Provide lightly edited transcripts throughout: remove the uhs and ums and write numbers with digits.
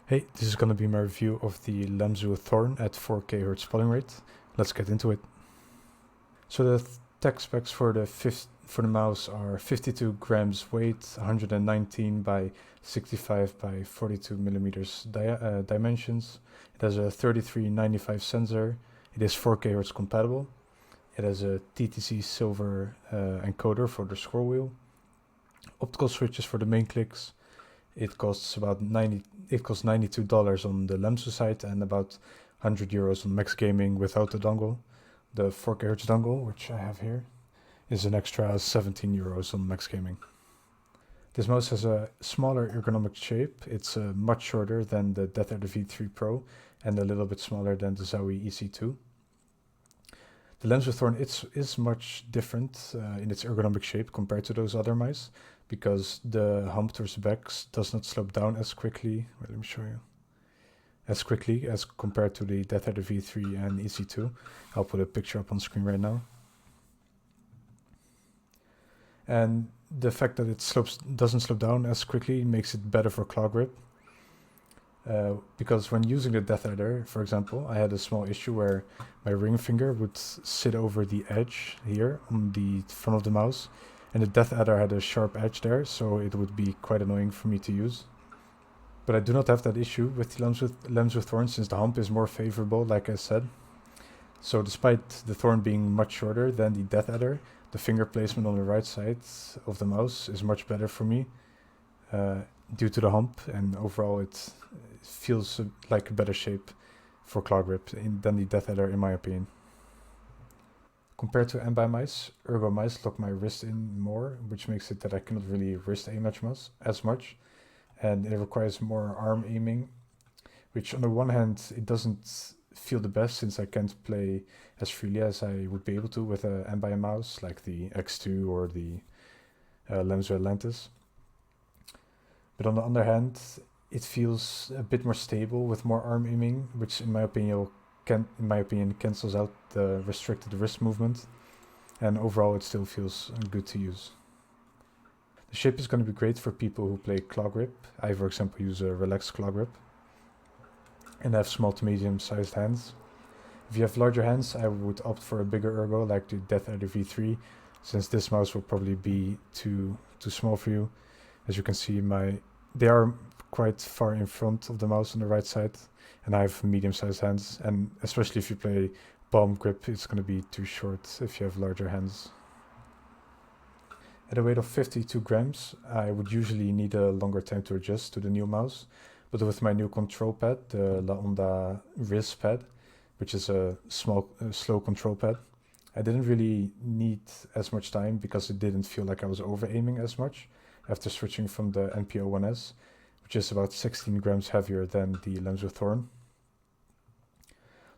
Hey, this is going to be my review of the Lamzu Thorn at 4K Hz polling rate. Let's get into it. So the tech specs for the mouse are 52 grams weight, 119 by 65 by 42 millimeters dimensions. It has a 3395 sensor. It is 4K Hz compatible. It has a TTC silver encoder for the scroll wheel. Optical switches for the main clicks. It costs $92 on the Lamzu site and about €100 on Max Gaming without the dongle. The 4K Hz dongle, which I have here, is an extra €17 on Max Gaming. This mouse has a smaller ergonomic shape. It's much shorter than the Death Adder V3 Pro and a little bit smaller than the Zowie EC2. The Lamzu Thorn is much different in its ergonomic shape compared to those other mice, because the hump towards the back does not slope down as quickly. Wait, let me show you. As quickly as compared to the Death Adder V3 and EC2. I'll put a picture up on screen right now. And the fact that it doesn't slope down as quickly makes it better for claw grip. Because when using the Death Adder, for example, I had a small issue where my ring finger would sit over the edge here on the front of the mouse, and the Death Adder had a sharp edge there, so it would be quite annoying for me to use. But I do not have that issue with the Lamzu Thorn, since the hump is more favorable, like I said. So despite the Thorn being much shorter than the Death Adder, the finger placement on the right side of the mouse is much better for me due to the hump, and overall it feels like a better shape for claw grip than the Death Adder, in my opinion. Compared to MBI mice, Ergo mice lock my wrist in more, which makes it that I cannot really wrist aim as much, and it requires more arm aiming, which on the one hand it doesn't feel the best, since I can't play as freely as I would be able to with a MBI mouse like the X2 or the Lamzu Atlantis. But on the other hand, it feels a bit more stable with more arm aiming, which in my opinion cancels out the restricted wrist movement, and overall it still feels good to use. The shape is going to be great for people who play claw grip. I, for example, use a relaxed claw grip and have small to medium sized hands. If you have larger hands, I would opt for a bigger Ergo like the Death Adder V3, since this mouse will probably be too small for you. As you can see, they are quite far in front of the mouse on the right side, and I have medium-sized hands, and especially if you play palm grip, it's going to be too short if you have larger hands. At a weight of 52 grams, I would usually need a longer time to adjust to the new mouse, but with my new control pad, the La Onda Riz pad, which is a slow control pad, I didn't really need as much time because it didn't feel like I was over-aiming as much after switching from the NPO-1S, which is about 16 grams heavier than the Lamzu Thorn.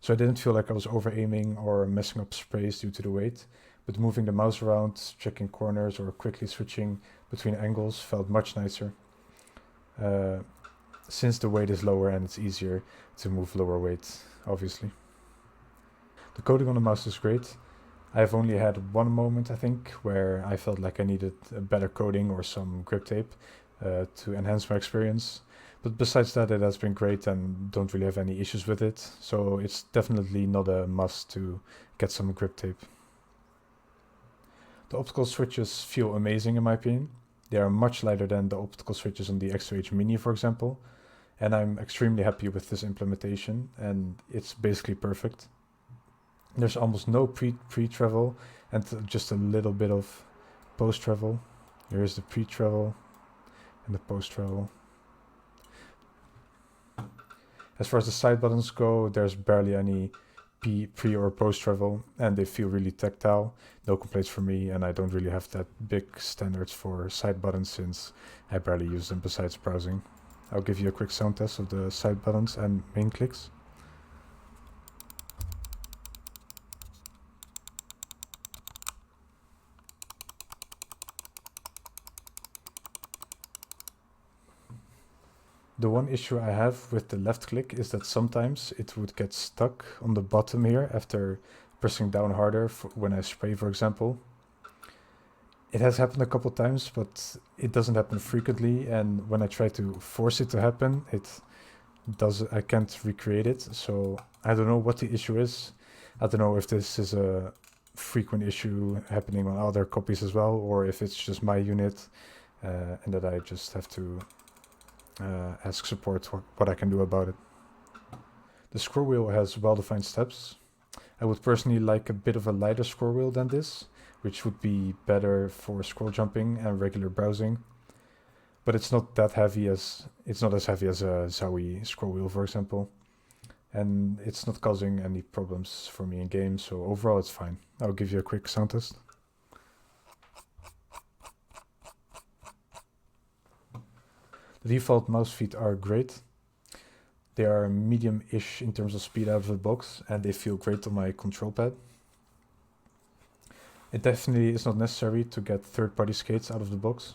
So I didn't feel like I was over-aiming or messing up sprays due to the weight, but moving the mouse around, checking corners, or quickly switching between angles felt much nicer, since the weight is lower and it's easier to move lower weight, obviously. The coating on the mouse is great. I've only had one moment, I think, where I felt like I needed a better coating or some grip tape to enhance my experience. But besides that, it has been great and don't really have any issues with it. So it's definitely not a must to get some grip tape. The optical switches feel amazing in my opinion. They are much lighter than the optical switches on the X2H Mini, for example. And I'm extremely happy with this implementation, and it's basically perfect. There's almost no pre-travel and just a little bit of post-travel. Here is the pre-travel and the post-travel. As far as the side buttons go, there's barely any pre or post-travel, and they feel really tactile. No complaints from me, and I don't really have that big standards for side buttons since I barely use them besides browsing. I'll give you a quick sound test of the side buttons and main clicks. The one issue I have with the left click is that sometimes it would get stuck on the bottom here after pressing down harder when I spray, for example. It has happened a couple times, but it doesn't happen frequently, and when I try to force it to happen, it I can't recreate it, so I don't know what the issue is. I don't know if this is a frequent issue happening on other copies as well, or if it's just my unit, and that I just have to ask support what I can do about it. The scroll wheel has well-defined steps. I would personally like a bit of a lighter scroll wheel than this, which would be better for scroll jumping and regular browsing. But it's not that heavy as it's not as heavy as a Zowie scroll wheel, for example. And it's not causing any problems for me in game, so overall it's fine. I'll give you a quick sound test. The default mouse feet are great. They are medium-ish in terms of speed out of the box, and they feel great on my control pad. It definitely is not necessary to get third-party skates out of the box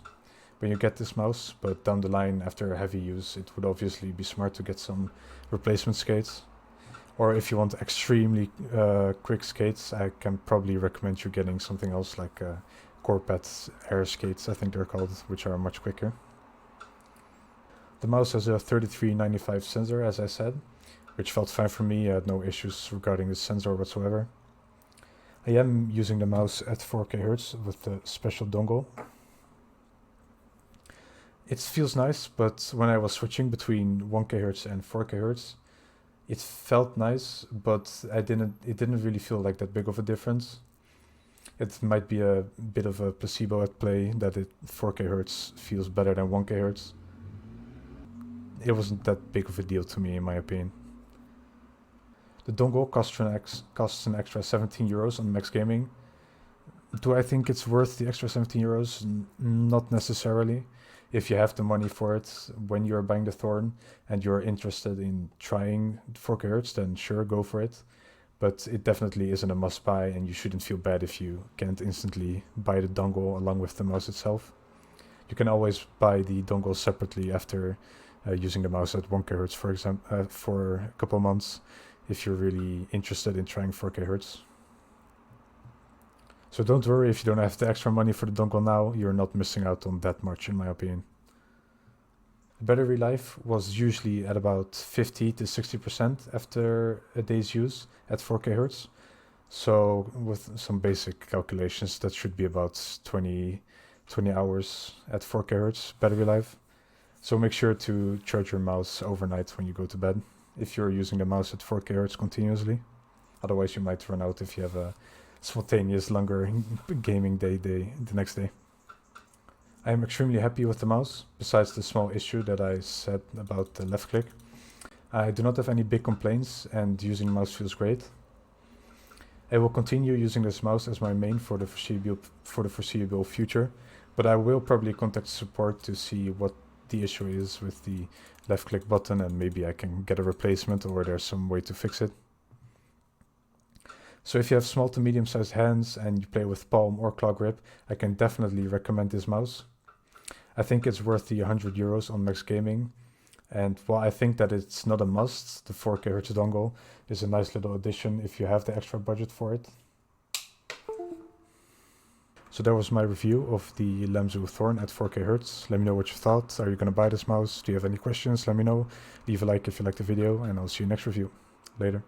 when you get this mouse, but down the line after heavy use it would obviously be smart to get some replacement skates. Or if you want extremely quick skates, I can probably recommend you getting something else like Corepad air skates, I think they're called, which are much quicker. The mouse has a 3395 sensor, as I said, which felt fine for me. I had no issues regarding the sensor whatsoever. I am using the mouse at 4K Hz with the special dongle. It feels nice, but when I was switching between 1K Hz and 4K Hz, it felt nice, but it didn't really feel like that big of a difference. It might be a bit of a placebo at play that 4K Hz feels better than 1K Hz. It wasn't that big of a deal to me, in my opinion. The dongle costs an extra 17 euros on Max Gaming. Do I think it's worth the extra 17 euros? Not necessarily. If you have the money for it when you're buying the Thorn and you're interested in trying 4K Hz, then sure, go for it. But it definitely isn't a must buy, and you shouldn't feel bad if you can't instantly buy the dongle along with the mouse itself. You can always buy the dongle separately after using the mouse at 1K Hz, for example, for a couple months, if you're really interested in trying 4K Hz. So don't worry if you don't have the extra money for the dongle now, you're not missing out on that much, in my opinion. The battery life was usually at about 50 to 60% after a day's use at 4K Hz. So with some basic calculations, that should be about 20 hours at 4K Hz battery life. So make sure to charge your mouse overnight when you go to bed, if you're using the mouse at 4K Hz continuously. Otherwise you might run out if you have a spontaneous longer gaming day the next day. I am extremely happy with the mouse, besides the small issue that I said about the left click. I do not have any big complaints, and using the mouse feels great. I will continue using this mouse as my main for the foreseeable future, but I will probably contact support to see what the issue is with the left click button, and maybe I can get a replacement or there's some way to fix it. So if you have small to medium sized hands and you play with palm or claw grip, I can definitely recommend this mouse. I think it's worth the 100 euros on Max Gaming, and while I think that it's not a must, the 4K Hz dongle is a nice little addition if you have the extra budget for it. So that was my review of the Lamzu Thorn at 4K Hz. Let me know what you thought. Are you going to buy this mouse? Do you have any questions? Let me know. Leave a like if you liked the video, and I'll see you next review. Later.